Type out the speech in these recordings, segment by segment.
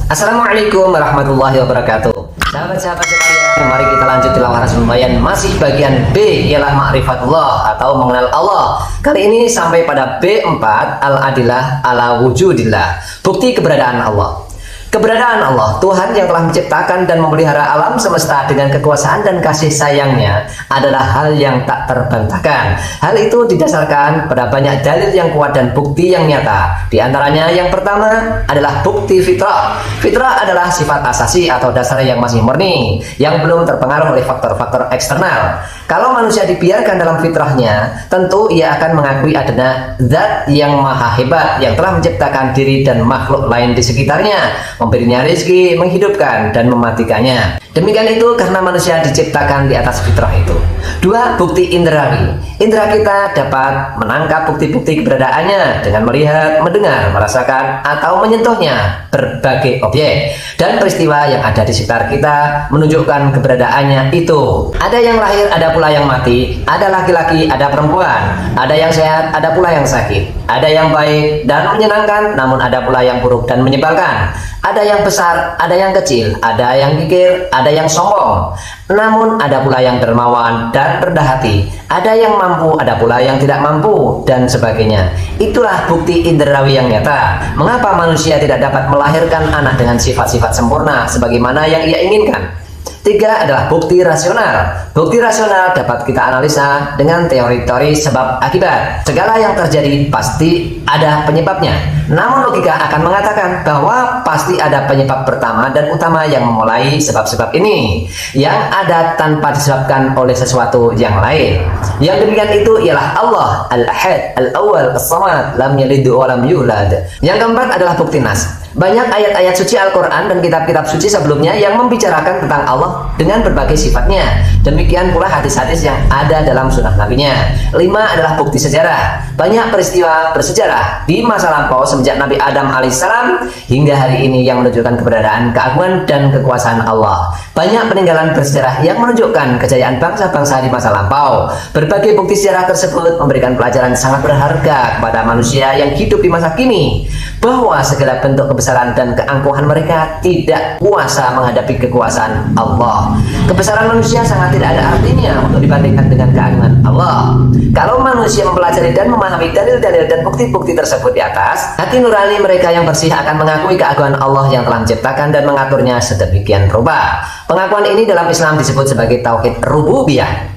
Assalamualaikum warahmatullahi wabarakatuh. Sahabat-sahabat sekalian, mari kita lanjut tilawah Rasul Bayan. Masih bagian B, ialah ma'rifatullah atau mengenal Allah. Kali ini sampai pada B4, al-adillah ala wujudillah, bukti keberadaan Allah. Keberadaan Allah, Tuhan yang telah menciptakan dan memelihara alam semesta dengan kekuasaan dan kasih sayangnya adalah hal yang tak terbantahkan. Hal itu didasarkan pada banyak dalil yang kuat dan bukti yang nyata. Di antaranya yang pertama adalah bukti fitrah. Fitrah adalah sifat asasi atau dasar yang masih murni, yang belum terpengaruh oleh faktor-faktor eksternal. Kalau manusia dibiarkan dalam fitrahnya, tentu ia akan mengakui adanya zat yang maha hebat yang telah menciptakan diri dan makhluk lain di sekitarnya, memberinya rezeki, menghidupkan, dan mematikannya. Demikian itu karena manusia diciptakan di atas fitrah itu. Dua, bukti indrawi. Indra kita dapat menangkap bukti-bukti keberadaannya dengan melihat, mendengar, merasakan, atau menyentuhnya berbagai objek dan peristiwa yang ada di sekitar kita menunjukkan keberadaannya itu. Ada yang lahir, ada pula yang mati, ada laki-laki, ada perempuan, ada yang sehat, ada pula yang sakit, ada yang baik dan menyenangkan, namun ada pula yang buruk dan menyebalkan. Ada yang besar, ada yang kecil, ada yang kikir, ada yang sombong, namun ada pula yang dermawan dan rendah hati. Ada yang mampu, ada pula yang tidak mampu, dan sebagainya. Itulah bukti indrawi yang nyata. Mengapa manusia tidak dapat melahirkan anak dengan sifat-sifat sempurna sebagaimana yang ia inginkan? Tiga adalah bukti rasional. Bukti rasional dapat kita analisa dengan teori-teori sebab akibat. Segala yang terjadi pasti ada penyebabnya. Namun logika akan mengatakan bahwa pasti ada penyebab pertama dan utama yang memulai sebab-sebab ini, yang ada tanpa disebabkan oleh sesuatu yang lain. Yang demikian itu ialah Allah, Al-Ahad, Al-Awwal, As-Samad, Lam Yalid wa Lam Yulad. Yang keempat adalah bukti nas. Banyak ayat-ayat suci Al-Quran dan kitab-kitab suci sebelumnya yang membicarakan tentang Allah dengan berbagai sifatnya. Demikian pula hadis-hadis yang ada dalam sunnah nabinya. Lima adalah bukti sejarah. Banyak peristiwa bersejarah di masa lampau semenjak Nabi Adam alaihissalam hingga hari ini yang menunjukkan keberadaan, keagungan, dan kekuasaan Allah. Banyak peninggalan bersejarah yang menunjukkan kejayaan bangsa-bangsa di masa lampau. Berbagai bukti sejarah tersebut memberikan pelajaran sangat berharga kepada manusia yang hidup di masa kini, bahwa segala bentuk kebesaran dan keangkuhan mereka tidak kuasa menghadapi kekuasaan Allah. Kebesaran manusia sangat tidak ada artinya untuk dibandingkan dengan keagungan Allah. Kalau manusia mempelajari dan memahami dalil-dalil dan bukti-bukti tersebut di atas, hati nurani mereka yang bersih akan mengakui keagungan Allah yang telah menciptakan dan mengaturnya sedemikian rupa. Pengakuan ini dalam Islam disebut sebagai tauhid rububiyah.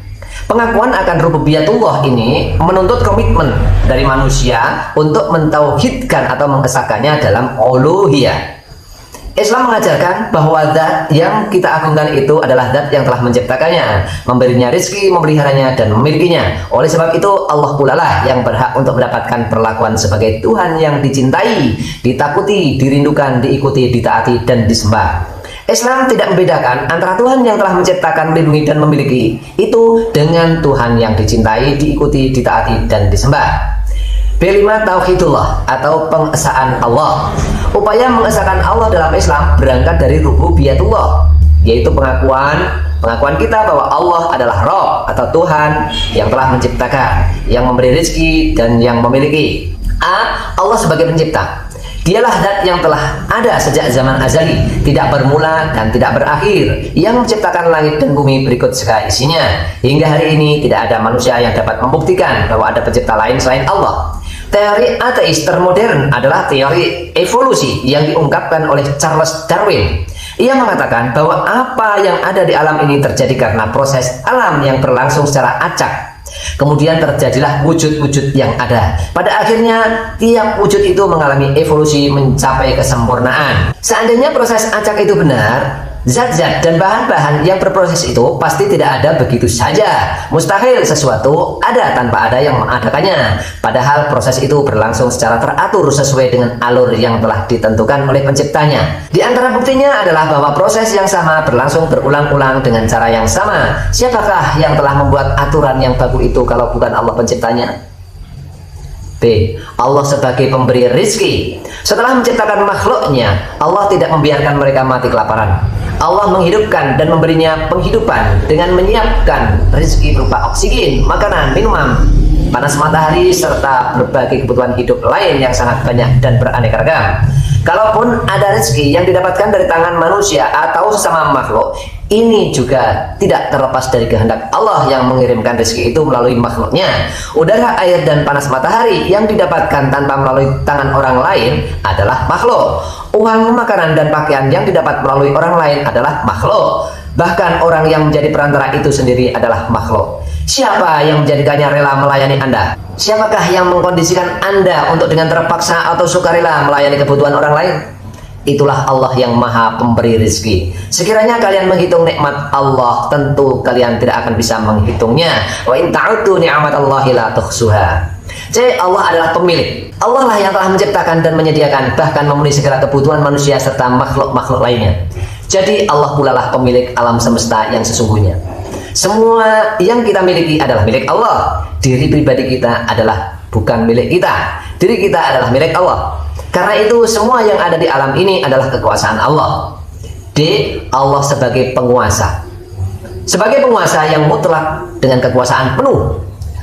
Pengakuan akan rububiyatullah ini menuntut komitmen dari manusia untuk mentauhidkan atau mengesahkannya dalam uluhiyah. Islam mengajarkan bahwa zat yang kita agungkan itu adalah zat yang telah menciptakannya, memberinya rezeki, memeliharanya, dan memilikinya. Oleh sebab itu Allah pula lah yang berhak untuk mendapatkan perlakuan sebagai Tuhan yang dicintai, ditakuti, dirindukan, diikuti, ditaati, dan disembah. Islam tidak membedakan antara Tuhan yang telah menciptakan, melindungi, dan memiliki itu dengan Tuhan yang dicintai, diikuti, ditaati, dan disembah. B5, tauhidullah atau pengesaan Allah. Upaya mengesahkan Allah dalam Islam berangkat dari rububiyatullah, yaitu pengakuan kita bahwa Allah adalah Rabb atau Tuhan yang telah menciptakan, yang memberi rezeki, dan yang memiliki. A. Allah sebagai pencipta. Dialah zat yang telah ada sejak zaman azali, tidak bermula dan tidak berakhir, yang menciptakan langit dan bumi berikut segala isinya. Hingga hari ini tidak ada manusia yang dapat membuktikan bahwa ada pencipta lain selain Allah. Teori ateis termodern adalah teori evolusi yang diungkapkan oleh Charles Darwin. Ia mengatakan bahwa apa yang ada di alam ini terjadi karena proses alam yang berlangsung secara acak. Kemudian terjadilah wujud-wujud yang ada. Pada akhirnya tiap wujud itu mengalami evolusi mencapai kesempurnaan. Seandainya proses acak itu benar, zat-zat dan bahan-bahan yang berproses itu pasti tidak ada begitu saja. Mustahil sesuatu ada tanpa ada yang mengadakannya. Padahal proses itu berlangsung secara teratur sesuai dengan alur yang telah ditentukan oleh penciptanya. Di antara buktinya adalah bahwa proses yang sama berlangsung berulang-ulang dengan cara yang sama. Siapakah yang telah membuat aturan yang baku itu kalau bukan Allah penciptanya? B. Allah sebagai pemberi rizki. Setelah menciptakan makhluknya, Allah tidak membiarkan mereka mati kelaparan. Allah menghidupkan dan memberinya penghidupan dengan menyiapkan rezeki berupa oksigen, makanan, minuman, panas matahari, serta berbagai kebutuhan hidup lain yang sangat banyak dan beraneka ragam. Kalaupun ada rezeki yang didapatkan dari tangan manusia atau sesama makhluk, ini juga tidak terlepas dari kehendak Allah yang mengirimkan rezeki itu melalui makhluknya. Udara, air, dan panas matahari yang didapatkan tanpa melalui tangan orang lain adalah makhluk. Uang, makanan, dan pakaian yang didapat melalui orang lain adalah makhluk. Bahkan orang yang menjadi perantara itu sendiri adalah makhluk. Siapa yang menjadikannya rela melayani Anda? Siapakah yang mengkondisikan Anda untuk dengan terpaksa atau sukarela melayani kebutuhan orang lain? Itulah Allah yang maha pemberi rezeki. Sekiranya kalian menghitung nikmat Allah, tentu kalian tidak akan bisa menghitungnya. Wa in ta'uddu ni'matallahi la tuhsuha. Jadi Allah adalah pemilik. Allah lah yang telah menciptakan dan menyediakan, bahkan memenuhi segala kebutuhan manusia serta makhluk-makhluk lainnya. Jadi Allah pula lah pemilik alam semesta yang sesungguhnya. Semua yang kita miliki adalah milik Allah. Diri pribadi kita adalah bukan milik kita. Diri kita adalah milik Allah. Karena itu semua yang ada di alam ini adalah kekuasaan Allah. D. Allah sebagai penguasa. Sebagai penguasa yang mutlak dengan kekuasaan penuh.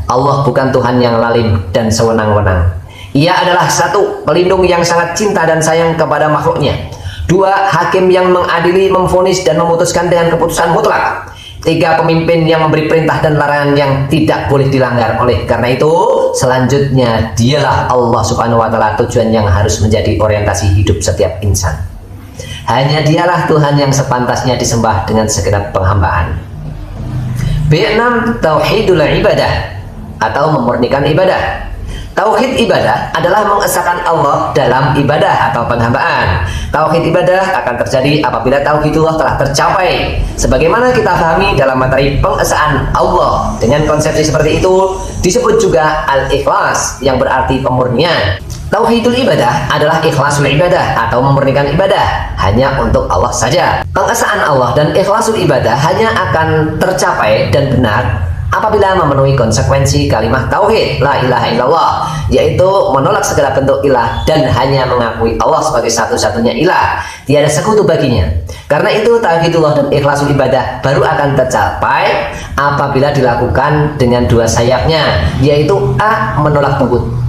Allah bukan Tuhan yang lalim dan sewenang-wenang. Ia adalah satu, pelindung yang sangat cinta dan sayang kepada makhluknya. Dua, hakim yang mengadili, memvonis dan memutuskan dengan keputusan mutlak. Tiga, pemimpin yang memberi perintah dan larangan yang tidak boleh dilanggar. Oleh karena itu, selanjutnya dialah Allah Subhanahu wa Ta'ala, tujuan yang harus menjadi orientasi hidup setiap insan. Hanya dialah Tuhan yang sepantasnya disembah dengan segenap penghambaan. B6, tauhidul ibadah atau memurnikan ibadah. Tauhid ibadah adalah mengesahkan Allah dalam ibadah atau penghambaan. Tauhid ibadah akan terjadi apabila tauhidullah telah tercapai. Sebagaimana kita pahami dalam materi pengesahan Allah, dengan konsepsi seperti itu disebut juga al-ikhlas yang berarti pemurnian. Tauhidul ibadah adalah ikhlasul ibadah atau memurnikan ibadah hanya untuk Allah saja. Pengesahan Allah dan ikhlasul ibadah hanya akan tercapai dan benar apabila memenuhi konsekuensi kalimat tauhid la ilaha illallah, yaitu menolak segala bentuk ilah dan hanya mengakui Allah sebagai satu-satunya ilah, tiada sekutu baginya. Karena itu tauhidullah dan ikhlasul ibadah baru akan tercapai apabila dilakukan dengan dua sayapnya, yaitu A. menolak tauhid.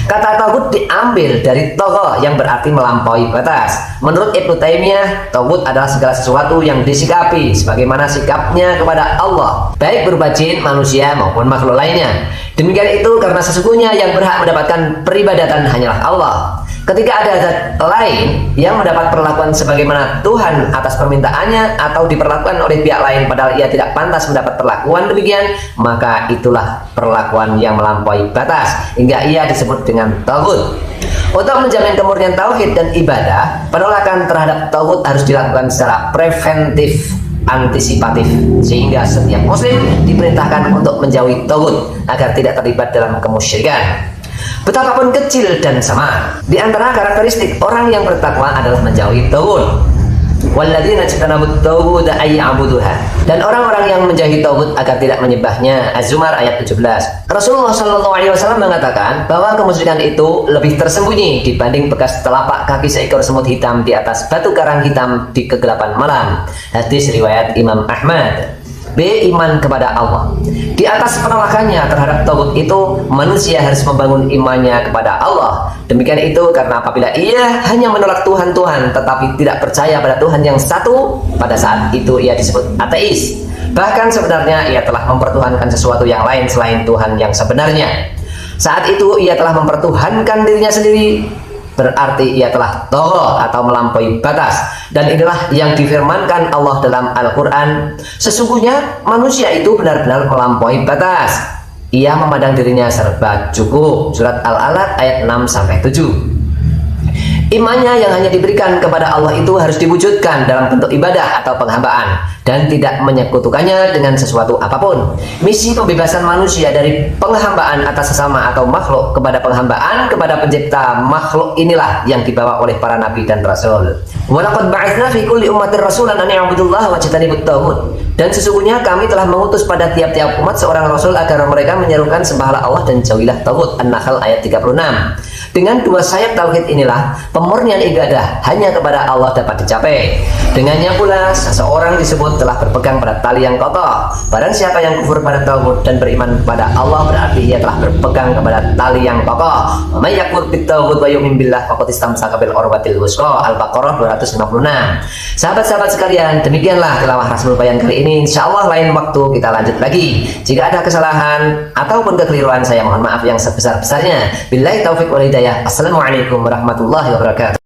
Kata tauhid diambil dari togho yang berarti melampaui batas. Menurut Ibnu Taimiyah, tauhid adalah segala sesuatu yang disikapi sebagaimana sikapnya kepada Allah, baik berupa jin, manusia maupun makhluk lainnya. Demikian itu karena sesungguhnya yang berhak mendapatkan peribadatan hanyalah Allah. Ketika ada zat lain yang mendapat perlakuan sebagaimana Tuhan atas permintaannya atau diperlakukan oleh pihak lain padahal ia tidak pantas mendapat perlakuan demikian, maka itulah perlakuan yang melampaui batas hingga ia disebut dengan tauhid. Untuk menjamin kemurnian tauhid dan ibadah, penolakan terhadap tauhid harus dilakukan secara preventif, antisipatif, sehingga setiap muslim diperintahkan untuk menjauhi tauhid agar tidak terlibat dalam kemusyrikan. Betapapun kecil dan sama, di antara karakteristik orang yang bertakwa adalah menjauhi tauhid. Walladzina ijtanabut tauhid ay ya'buduha, dan orang-orang yang menjauhi tauhid agar tidak menyembahnya. Az-Zumar ayat 17. Rasulullah Shallallahu Alaihi Wasallam mengatakan bahwa kemusyrikan itu lebih tersembunyi dibanding bekas telapak kaki seekor semut hitam di atas batu karang hitam di kegelapan malam. Hadis riwayat Imam Ahmad. B. Iman kepada Allah. Di atas penolakannya terhadap tauhid itu, manusia harus membangun imannya kepada Allah. Demikian itu karena apabila ia hanya menolak Tuhan-Tuhan tetapi tidak percaya pada Tuhan yang satu, pada saat itu ia disebut ateis. Bahkan sebenarnya ia telah mempertuhankan sesuatu yang lain selain Tuhan yang sebenarnya. Saat itu ia telah mempertuhankan dirinya sendiri, berarti ia telah togho atau melampaui batas. Dan inilah yang difirmankan Allah dalam Al-Quran, sesungguhnya manusia itu benar-benar melampaui batas. Ia memandang dirinya serba cukup. Surat Al-Alaq ayat 6-7. Imannya yang hanya diberikan kepada Allah itu harus diwujudkan dalam bentuk ibadah atau penghambaan dan tidak menyekutukannya dengan sesuatu apapun. Misi pembebasan manusia dari penghambaan atas sesama atau makhluk kepada penghambaan kepada pencipta makhluk inilah yang dibawa oleh para nabi dan rasul. Walaqad ba'atsna fi kulli ummatin rasulan an ya'budullaha wajtanibut taghut. Dan sesungguhnya kami telah mengutus pada tiap-tiap umat seorang rasul agar mereka menyerukan sembahlah Allah dan jauhilah taghut. An-Nahl ayat 36. Dengan dua sayap tauhid inilah pemurnian ibadah hanya kepada Allah dapat dicapai. Dengannya pula seseorang disebut telah berpegang pada tali yang kokoh. Barang siapa yang kufur pada tauhid dan beriman kepada Allah, berarti ia telah berpegang kepada tali yang kokoh. May yakfur bitauhid wa yu'min billah faqad istamsaka bil urwatil wuthqa. Al-Baqarah 256. Sahabat-sahabat sekalian, demikianlah tilawah Rasul Bayan kali ini. Insyaallah lain waktu kita lanjut lagi. Jika ada kesalahan ataupun kekeliruan, saya mohon maaf yang sebesar-besarnya. Billahi taufiq wal hidayah. Assalamualaikum warahmatullahi wabarakatuh.